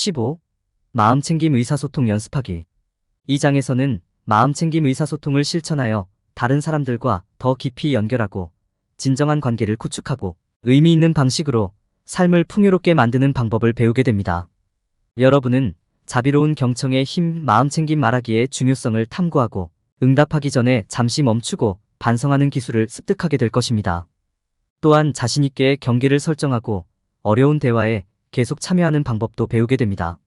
15. 마음챙김 의사소통 연습하기. 이 장에서는 마음챙김 의사소통을 실천하여 다른 사람들과 더 깊이 연결하고 진정한 관계를 구축하고 의미 있는 방식으로 삶을 풍요롭게 만드는 방법을 배우게 됩니다. 여러분은 자비로운 경청의 힘, 마음챙김 말하기의 중요성을 탐구하고 응답하기 전에 잠시 멈추고 반성하는 기술을 습득하게 될 것입니다. 또한 자신있게 경계를 설정하고 어려운 대화에 계속 참여하는 방법도 배우게 됩니다.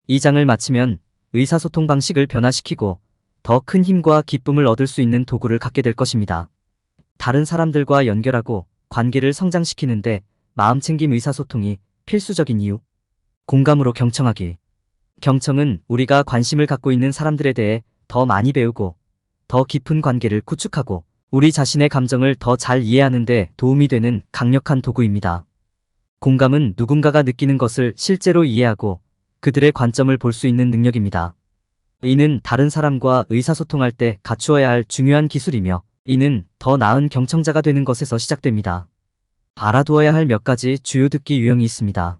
이 장을 마치면 의사소통 방식을 변화시키고 더 큰 힘과 기쁨을 얻을 수 있는 도구를 갖게 될 것입니다. 다른 사람들과 연결하고 관계를 성장시키는데 마음챙김 의사소통이 필수적인 이유. 공감으로 경청하기. 경청은 우리가 관심을 갖고 있는 사람들에 대해 더 많이 배우고 더 깊은 관계를 구축하고 우리 자신의 감정을 더 잘 이해하는 데 도움이 되는 강력한 도구입니다. 공감은 누군가가 느끼는 것을 실제로 이해하고 그들의 관점을 볼 수 있는 능력입니다. 이는 다른 사람과 의사소통할 때 갖추어야 할 중요한 기술이며 이는 더 나은 경청자가 되는 것에서 시작됩니다. 알아두어야 할 몇 가지 주요 듣기 유형이 있습니다.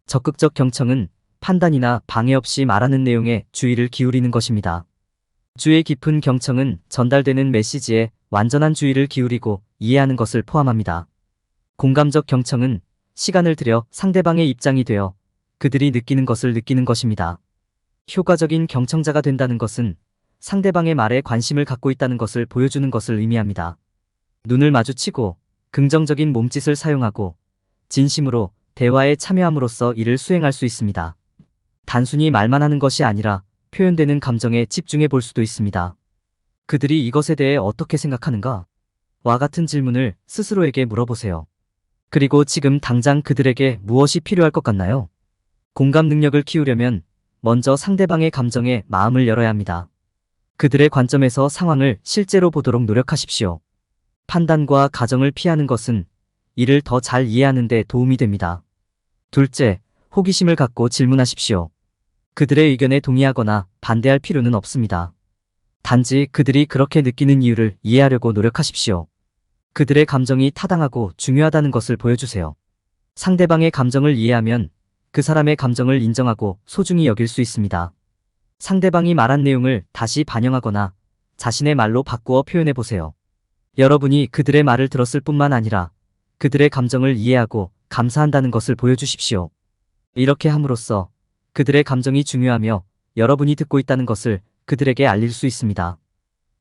적극적 경청은 판단이나 방해 없이 말하는 내용에 주의를 기울이는 것입니다. 주의 깊은 경청은 전달되는 메시지에 완전한 주의를 기울이고 이해하는 것을 포함합니다. 공감적 경청은 시간을 들여 상대방의 입장이 되어 그들이 느끼는 것을 느끼는 것입니다. 효과적인 경청자가 된다는 것은 상대방의 말에 관심을 갖고 있다는 것을 보여주는 것을 의미합니다. 눈을 마주치고 긍정적인 몸짓을 사용하고 진심으로 대화에 참여함으로써 이를 수행할 수 있습니다. 단순히 말만 하는 것이 아니라 표현되는 감정에 집중해 볼 수도 있습니다. 그들이 이것에 대해 어떻게 생각하는가? 와 같은 질문을 스스로에게 물어보세요. 그리고 지금 당장 그들에게 무엇이 필요할 것 같나요? 공감 능력을 키우려면 먼저 상대방의 감정에 마음을 열어야 합니다. 그들의 관점에서 상황을 실제로 보도록 노력하십시오. 판단과 가정을 피하는 것은 이를 더 잘 이해하는 데 도움이 됩니다. 둘째, 호기심을 갖고 질문하십시오. 그들의 의견에 동의하거나 반대할 필요는 없습니다. 단지 그들이 그렇게 느끼는 이유를 이해하려고 노력하십시오. 그들의 감정이 타당하고 중요하다는 것을 보여주세요. 상대방의 감정을 이해하면 그 사람의 감정을 인정하고 소중히 여길 수 있습니다. 상대방이 말한 내용을 다시 반영하거나 자신의 말로 바꾸어 표현해 보세요. 여러분이 그들의 말을 들었을 뿐만 아니라 그들의 감정을 이해하고 감사한다는 것을 보여주십시오. 이렇게 함으로써 그들의 감정이 중요하며 여러분이 듣고 있다는 것을 그들에게 알릴 수 있습니다.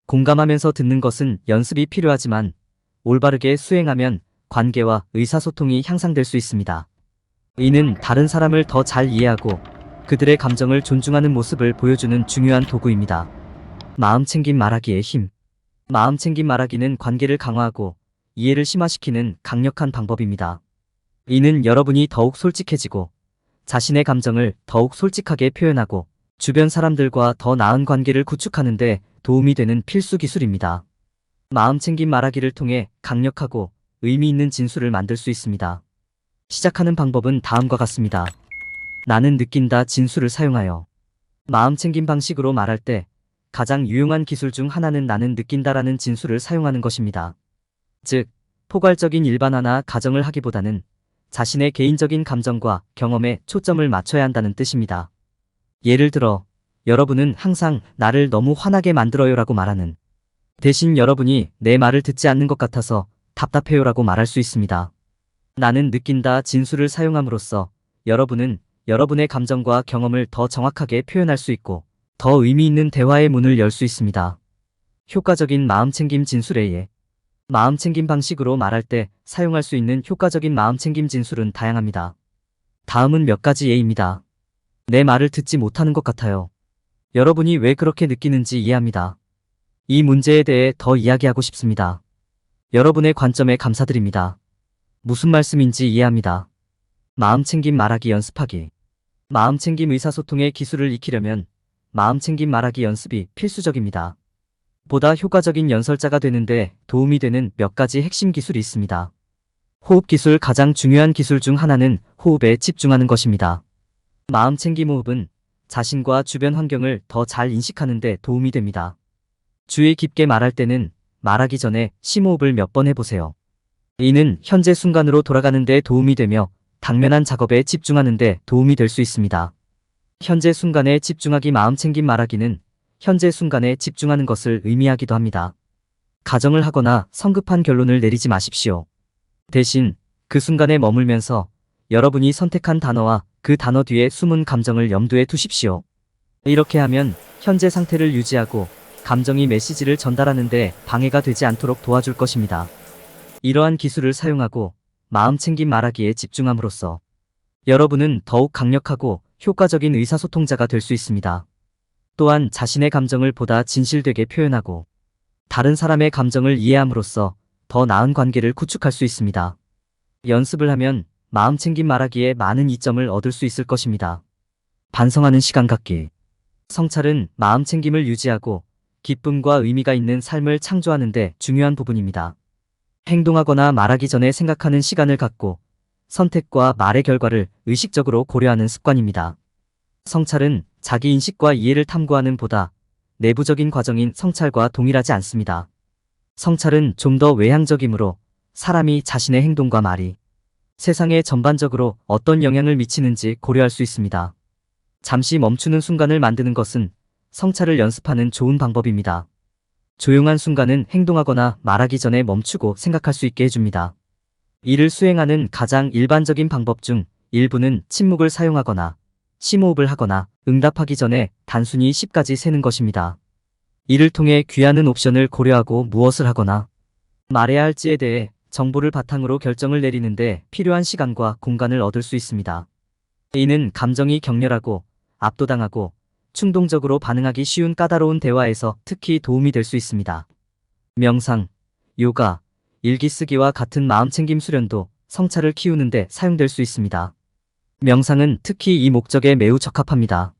공감하면서 듣는 것은 연습이 필요하지만 올바르게 수행하면 관계와 의사소통이 향상될 수 있습니다. 이는 다른 사람을 더 잘 이해하고 그들의 감정을 존중하는 모습을 보여주는 중요한 도구입니다. 마음챙김 말하기의 힘. 마음챙김 말하기는 관계를 강화하고 이해를 심화시키는 강력한 방법입니다. 이는 여러분이 더욱 솔직해지고 자신의 감정을 더욱 솔직하게 표현하고 주변 사람들과 더 나은 관계를 구축하는 데 도움이 되는 필수 기술입니다. 마음챙김 말하기를 통해 강력하고 의미 있는 진술을 만들 수 있습니다. 시작하는 방법은 다음과 같습니다. 나는 느낀다 진술을 사용하여. 마음챙김 방식으로 말할 때 가장 유용한 기술 중 하나는 나는 느낀다라는 진술을 사용하는 것입니다. 즉, 포괄적인 일반화나 가정을 하기보다는 자신의 개인적인 감정과 경험에 초점을 맞춰야 한다는 뜻입니다. 예를 들어, 여러분은 항상 나를 너무 화나게 만들어요라고 말하는 대신 여러분이 내 말을 듣지 않는 것 같아서 답답해요라고 말할 수 있습니다. 나는 느낀다 진술을 사용함으로써 여러분은 여러분의 감정과 경험을 더 정확하게 표현할 수 있고 더 의미 있는 대화의 문을 열 수 있습니다. 효과적인 마음챙김 진술의 예. 마음챙김 방식으로 말할 때 사용할 수 있는 효과적인 마음챙김 진술은 다양합니다. 다음은 몇 가지 예입니다. 내 말을 듣지 못하는 것 같아요. 여러분이 왜 그렇게 느끼는지 이해합니다. 이 문제에 대해 더 이야기하고 싶습니다. 여러분의 관점에 감사드립니다. 무슨 말씀인지 이해합니다. 마음챙김 말하기 연습하기. 마음챙김 의사소통의 기술을 익히려면 마음챙김 말하기 연습이 필수적입니다. 보다 효과적인 연설자가 되는데 도움이 되는 몇 가지 핵심 기술이 있습니다. 호흡 기술. 가장 중요한 기술 중 하나는 호흡에 집중하는 것입니다. 마음챙김 호흡은 자신과 주변 환경을 더 잘 인식하는 데 도움이 됩니다. 주의 깊게 말할 때는 말하기 전에 심호흡을 몇 번 해보세요. 이는 현재 순간으로 돌아가는 데 도움이 되며 당면한 작업에 집중하는 데 도움이 될 수 있습니다. 현재 순간에 집중하기 마음챙김 말하기는 현재 순간에 집중하는 것을 의미하기도 합니다. 가정을 하거나 성급한 결론을 내리지 마십시오. 대신 그 순간에 머물면서 여러분이 선택한 단어와 그 단어 뒤에 숨은 감정을 염두에 두십시오. 이렇게 하면 현재 상태를 유지하고 감정이 메시지를 전달하는 데 방해가 되지 않도록 도와줄 것입니다. 이러한 기술을 사용하고 마음챙김 말하기에 집중함으로써 여러분은 더욱 강력하고 효과적인 의사소통자가 될 수 있습니다. 또한 자신의 감정을 보다 진실되게 표현하고 다른 사람의 감정을 이해함으로써 더 나은 관계를 구축할 수 있습니다. 연습을 하면 마음챙김 말하기에 많은 이점을 얻을 수 있을 것입니다. 반성하는 시간 갖기. 성찰은 마음챙김을 유지하고 기쁨과 의미가 있는 삶을 창조하는 데 중요한 부분입니다. 행동하거나 말하기 전에 생각하는 시간을 갖고 선택과 말의 결과를 의식적으로 고려하는 습관입니다. 성찰은 자기 인식과 이해를 탐구하는 보다 내부적인 과정인 성찰과 동일하지 않습니다. 성찰은 좀 더 외향적이므로 사람이 자신의 행동과 말이 세상에 전반적으로 어떤 영향을 미치는지 고려할 수 있습니다. 잠시 멈추는 순간을 만드는 것은 성찰을 연습하는 좋은 방법입니다. 조용한 순간은 행동하거나 말하기 전에 멈추고 생각할 수 있게 해줍니다. 이를 수행하는 가장 일반적인 방법 중 일부는 침묵을 사용하거나 심호흡을 하거나 응답하기 전에 단순히 10까지 세는 것입니다. 이를 통해 귀하는 옵션을 고려하고 무엇을 하거나 말해야 할지에 대해 정보를 바탕으로 결정을 내리는데 필요한 시간과 공간을 얻을 수 있습니다. 이는 감정이 격렬하고 압도당하고 충동적으로 반응하기 쉬운 까다로운 대화에서 특히 도움이 될 수 있습니다. 명상, 요가, 일기쓰기와 같은 마음챙김 수련도 성찰을 키우는 데 사용될 수 있습니다. 명상은 특히 이 목적에 매우 적합합니다.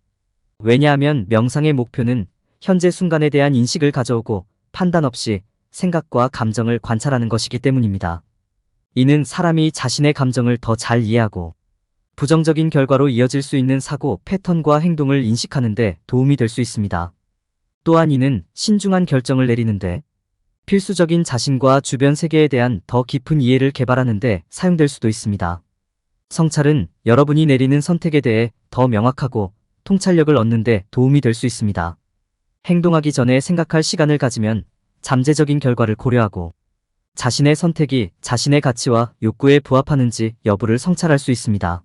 왜냐하면 명상의 목표는 현재 순간에 대한 인식을 가져오고 판단 없이 생각과 감정을 관찰하는 것이기 때문입니다. 이는 사람이 자신의 감정을 더 잘 이해하고 부정적인 결과로 이어질 수 있는 사고 패턴과 행동을 인식하는 데 도움이 될 수 있습니다. 또한 이는 신중한 결정을 내리는데 필수적인 자신과 주변 세계에 대한 더 깊은 이해를 개발하는 데 사용될 수도 있습니다. 성찰은 여러분이 내리는 선택에 대해 더 명확하고 통찰력을 얻는 데 도움이 될 수 있습니다. 행동하기 전에 생각할 시간을 가지면 잠재적인 결과를 고려하고 자신의 선택이 자신의 가치와 욕구에 부합하는지 여부를 성찰할 수 있습니다.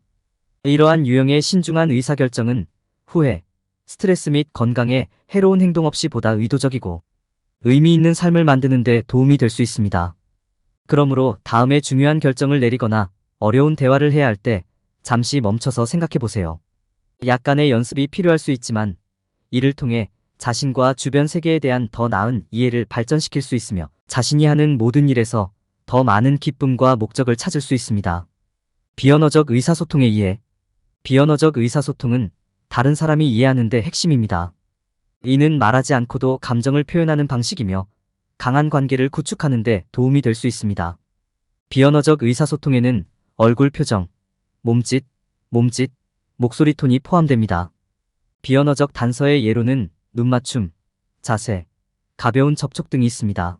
이러한 유형의 신중한 의사결정은 후회, 스트레스 및 건강에 해로운 행동 없이 보다 의도적이고 의미 있는 삶을 만드는 데 도움이 될 수 있습니다. 그러므로 다음에 중요한 결정을 내리거나 어려운 대화를 해야 할 때 잠시 멈춰서 생각해 보세요. 약간의 연습이 필요할 수 있지만 이를 통해 자신과 주변 세계에 대한 더 나은 이해를 발전시킬 수 있으며 자신이 하는 모든 일에서 더 많은 기쁨과 목적을 찾을 수 있습니다. 비언어적 의사소통의 이해. 비언어적 의사소통은 다른 사람이 이해하는 데 핵심입니다. 이는 말하지 않고도 감정을 표현하는 방식이며 강한 관계를 구축하는 데 도움이 될 수 있습니다. 비언어적 의사소통에는 얼굴 표정, 몸짓, 목소리 톤이 포함됩니다. 비언어적 단서의 예로는 눈맞춤, 자세, 가벼운 접촉 등이 있습니다.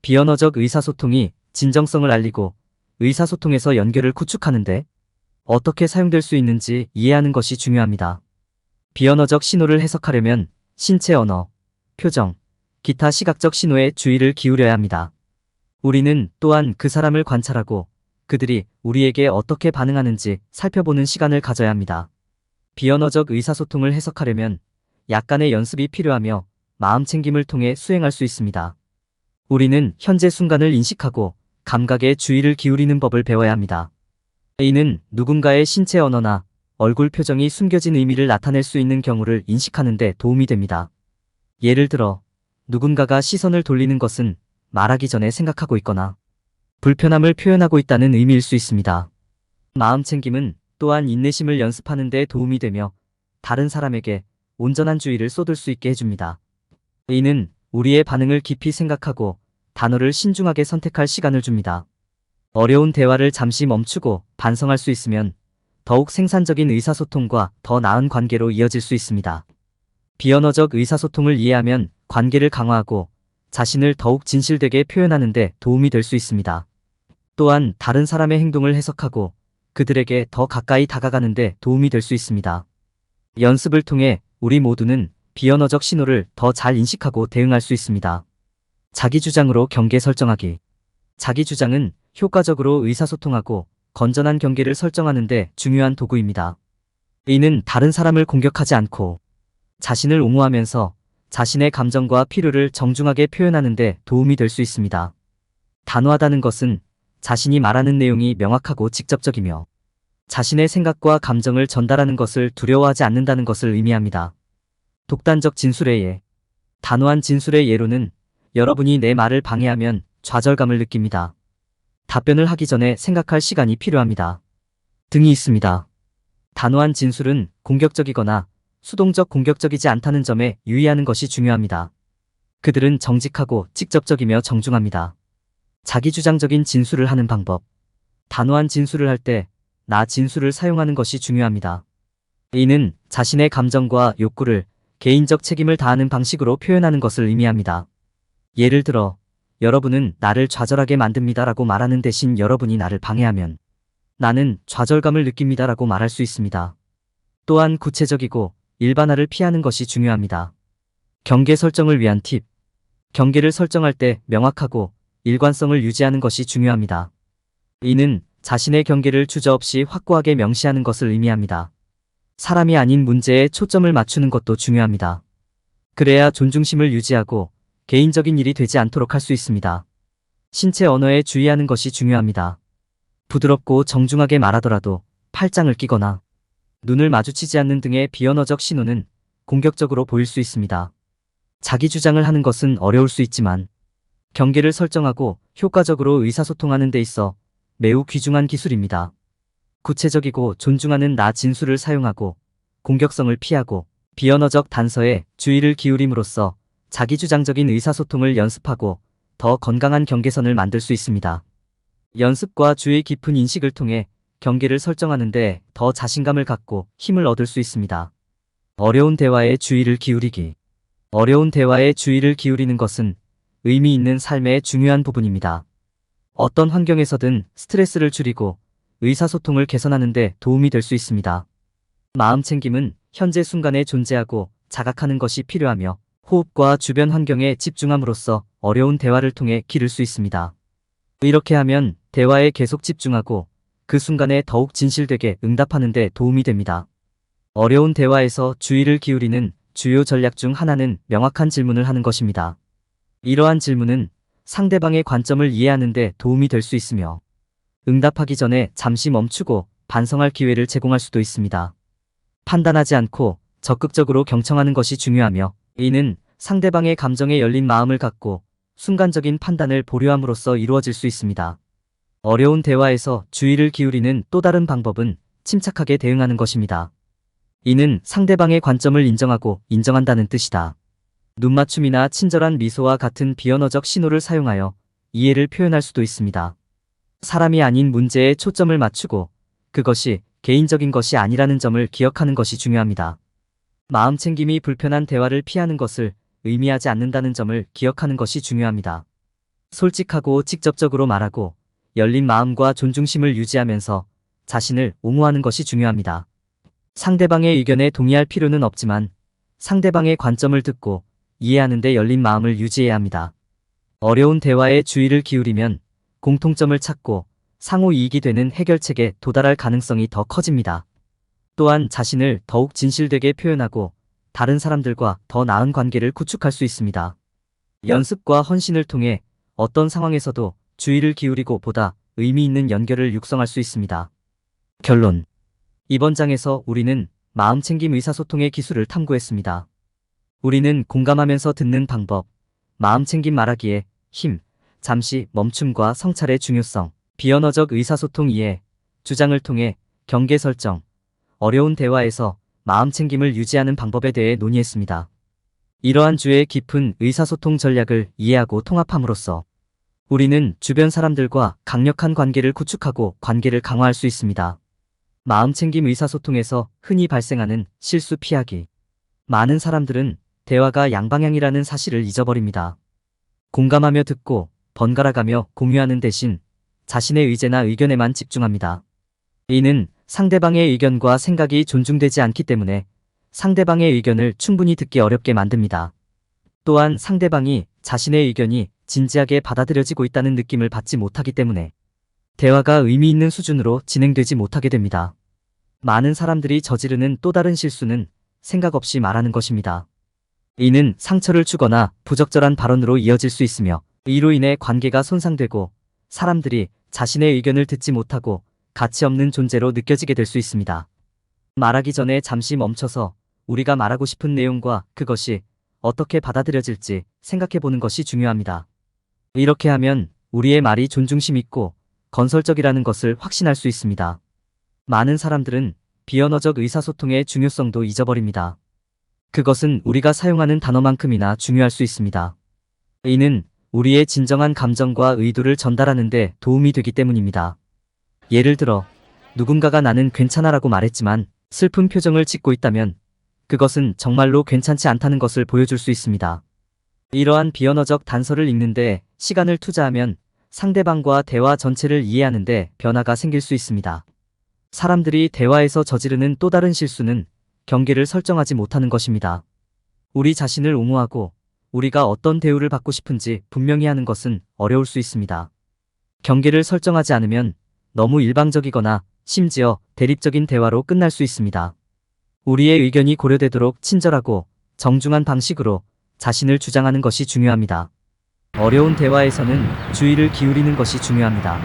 비언어적 의사소통이 진정성을 알리고 의사소통에서 연결을 구축하는데 어떻게 사용될 수 있는지 이해하는 것이 중요합니다. 비언어적 신호를 해석하려면 신체 언어, 표정, 기타 시각적 신호에 주의를 기울여야 합니다. 우리는 또한 그 사람을 관찰하고 그들이 우리에게 어떻게 반응하는지 살펴보는 시간을 가져야 합니다. 비언어적 의사소통을 해석하려면 약간의 연습이 필요하며 마음챙김을 통해 수행할 수 있습니다. 우리는 현재 순간을 인식하고 감각에 주의를 기울이는 법을 배워야 합니다. 이는 누군가의 신체 언어나 얼굴 표정이 숨겨진 의미를 나타낼 수 있는 경우를 인식하는 데 도움이 됩니다. 예를 들어 누군가가 시선을 돌리는 것은 말하기 전에 생각하고 있거나 불편함을 표현하고 있다는 의미일 수 있습니다. 마음챙김은 또한 인내심을 연습하는 데 도움이 되며 다른 사람에게 온전한 주의를 쏟을 수 있게 해줍니다. 이는 우리의 반응을 깊이 생각하고 단어를 신중하게 선택할 시간을 줍니다. 어려운 대화를 잠시 멈추고 반성할 수 있으면 더욱 생산적인 의사소통과 더 나은 관계로 이어질 수 있습니다. 비언어적 의사소통을 이해하면 관계를 강화하고 자신을 더욱 진실되게 표현하는 데 도움이 될 수 있습니다. 또한 다른 사람의 행동을 해석하고 그들에게 더 가까이 다가가는 데 도움이 될 수 있습니다. 연습을 통해 우리 모두는 비언어적 신호를 더 잘 인식하고 대응할 수 있습니다. 자기 주장으로 경계 설정하기. 자기 주장은 효과적으로 의사소통하고 건전한 경계를 설정하는 데 중요한 도구입니다. 이는 다른 사람을 공격하지 않고 자신을 옹호하면서 자신의 감정과 필요를 정중하게 표현하는 데 도움이 될 수 있습니다. 단호하다는 것은 자신이 말하는 내용이 명확하고 직접적이며 자신의 생각과 감정을 전달하는 것을 두려워하지 않는다는 것을 의미합니다. 독단적 진술의 예. 단호한 진술의 예로는 여러분이 내 말을 방해하면 좌절감을 느낍니다. 답변을 하기 전에 생각할 시간이 필요합니다. 등이 있습니다. 단호한 진술은 공격적이거나 수동적 공격적이지 않다는 점에 유의하는 것이 중요합니다. 그들은 정직하고 직접적이며 정중합니다. 자기주장적인 진술을 하는 방법. 단호한 진술을 할 때 나 진술을 사용하는 것이 중요합니다. 이는 자신의 감정과 욕구를 개인적 책임을 다하는 방식으로 표현하는 것을 의미합니다. 예를 들어, 여러분은 나를 좌절하게 만듭니다라고 말하는 대신 여러분이 나를 방해하면 나는 좌절감을 느낍니다라고 말할 수 있습니다. 또한 구체적이고 일반화를 피하는 것이 중요합니다. 경계 설정을 위한 팁. 경계를 설정할 때 명확하고 일관성을 유지하는 것이 중요합니다. 이는 자신의 경계를 주저없이 확고하게 명시하는 것을 의미합니다. 사람이 아닌 문제에 초점을 맞추는 것도 중요합니다. 그래야 존중심을 유지하고 개인적인 일이 되지 않도록 할 수 있습니다. 신체 언어에 주의하는 것이 중요합니다. 부드럽고 정중하게 말하더라도 팔짱을 끼거나 눈을 마주치지 않는 등의 비언어적 신호는 공격적으로 보일 수 있습니다. 자기 주장을 하는 것은 어려울 수 있지만 경계를 설정하고 효과적으로 의사소통하는 데 있어 매우 귀중한 기술입니다. 구체적이고 존중하는 나 진술을 사용하고 공격성을 피하고 비언어적 단서에 주의를 기울임으로써 자기주장적인 의사소통을 연습하고 더 건강한 경계선을 만들 수 있습니다. 연습과 주의 깊은 인식을 통해 경계를 설정하는 데 더 자신감을 갖고 힘을 얻을 수 있습니다. 어려운 대화에 주의를 기울이기. 어려운 대화에 주의를 기울이는 것은 의미 있는 삶의 중요한 부분입니다. 어떤 환경에서든 스트레스를 줄이고 의사소통을 개선하는 데 도움이 될 수 있습니다. 마음챙김은 현재 순간에 존재하고 자각하는 것이 필요하며 호흡과 주변 환경에 집중함으로써 어려운 대화를 통해 기를 수 있습니다. 이렇게 하면 대화에 계속 집중하고 그 순간에 더욱 진실되게 응답하는 데 도움이 됩니다. 어려운 대화에서 주의를 기울이는 주요 전략 중 하나는 명확한 질문을 하는 것입니다. 이러한 질문은 상대방의 관점을 이해하는 데 도움이 될 수 있으며 응답하기 전에 잠시 멈추고 반성할 기회를 제공할 수도 있습니다. 판단하지 않고 적극적으로 경청하는 것이 중요하며 이는 상대방의 감정에 열린 마음을 갖고 순간적인 판단을 보류함으로써 이루어질 수 있습니다. 어려운 대화에서 주의를 기울이는 또 다른 방법은 침착하게 대응하는 것입니다. 이는 상대방의 관점을 인정하고 인정한다는 뜻이다. 눈맞춤이나 친절한 미소와 같은 비언어적 신호를 사용하여 이해를 표현할 수도 있습니다. 사람이 아닌 문제에 초점을 맞추고 그것이 개인적인 것이 아니라는 점을 기억하는 것이 중요합니다. 마음챙김이 불편한 대화를 피하는 것을 의미하지 않는다는 점을 기억하는 것이 중요합니다. 솔직하고 직접적으로 말하고 열린 마음과 존중심을 유지하면서 자신을 옹호하는 것이 중요합니다. 상대방의 의견에 동의할 필요는 없지만 상대방의 관점을 듣고 이해하는 데 열린 마음을 유지해야 합니다. 어려운 대화에 주의를 기울이면 공통점을 찾고 상호 이익이 되는 해결책에 도달할 가능성이 더 커집니다. 또한 자신을 더욱 진실되게 표현하고 다른 사람들과 더 나은 관계를 구축할 수 있습니다. 연습과 헌신을 통해 어떤 상황에서도 주의를 기울이고 보다 의미 있는 연결을 육성할 수 있습니다. 결론. 이번 장에서 우리는 마음챙김 의사소통의 기술을 탐구했습니다. 우리는 공감하면서 듣는 방법, 마음챙김 말하기의 힘, 잠시 멈춤과 성찰의 중요성, 비언어적 의사소통 이해, 주장을 통해 경계 설정, 어려운 대화에서 마음챙김을 유지하는 방법에 대해 논의했습니다. 이러한 주의 깊은 의사소통 전략을 이해하고 통합함으로써 우리는 주변 사람들과 강력한 관계를 구축하고 관계를 강화할 수 있습니다. 마음챙김 의사소통에서 흔히 발생하는 실수 피하기. 많은 사람들은 대화가 양방향이라는 사실을 잊어버립니다. 공감하며 듣고 번갈아가며 공유하는 대신 자신의 의제나 의견에만 집중합니다. 이는 상대방의 의견과 생각이 존중되지 않기 때문에 상대방의 의견을 충분히 듣기 어렵게 만듭니다. 또한 상대방이 자신의 의견이 진지하게 받아들여지고 있다는 느낌을 받지 못하기 때문에 대화가 의미 있는 수준으로 진행되지 못하게 됩니다. 많은 사람들이 저지르는 또 다른 실수는 생각 없이 말하는 것입니다. 이는 상처를 주거나 부적절한 발언으로 이어질 수 있으며 이로 인해 관계가 손상되고 사람들이 자신의 의견을 듣지 못하고 가치 없는 존재로 느껴지게 될 수 있습니다. 말하기 전에 잠시 멈춰서 우리가 말하고 싶은 내용과 그것이 어떻게 받아들여질지 생각해 보는 것이 중요합니다. 이렇게 하면 우리의 말이 존중심 있고 건설적이라는 것을 확신할 수 있습니다. 많은 사람들은 비언어적 의사소통의 중요성도 잊어버립니다. 그것은 우리가 사용하는 단어만큼이나 중요할 수 있습니다. 이는 우리의 진정한 감정과 의도를 전달하는 데 도움이 되기 때문입니다. 예를 들어 누군가가 나는 괜찮아라고 말했지만 슬픈 표정을 짓고 있다면 그것은 정말로 괜찮지 않다는 것을 보여줄 수 있습니다. 이러한 비언어적 단서를 읽는데 시간을 투자하면 상대방과 대화 전체를 이해하는데 변화가 생길 수 있습니다. 사람들이 대화에서 저지르는 또 다른 실수는 경계를 설정하지 못하는 것입니다. 우리 자신을 옹호하고 우리가 어떤 대우를 받고 싶은지 분명히 하는 것은 어려울 수 있습니다. 경계를 설정하지 않으면 너무 일방적이거나 심지어 대립적인 대화로 끝날 수 있습니다. 우리의 의견이 고려되도록 친절하고 정중한 방식으로 자신을 주장하는 것이 중요합니다. 어려운 대화에서는 주의를 기울이는 것이 중요합니다.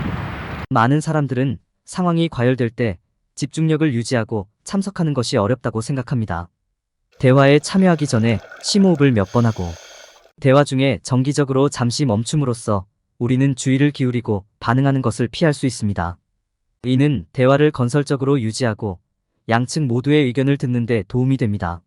많은 사람들은 상황이 과열될 때 집중력을 유지하고 참석하는 것이 어렵다고 생각합니다. 대화에 참여하기 전에 심호흡을 몇 번 하고 대화 중에 정기적으로 잠시 멈춤으로써 우리는 주의를 기울이고 반응하는 것을 피할 수 있습니다. 이는 대화를 건설적으로 유지하고 양측 모두의 의견을 듣는 데 도움이 됩니다.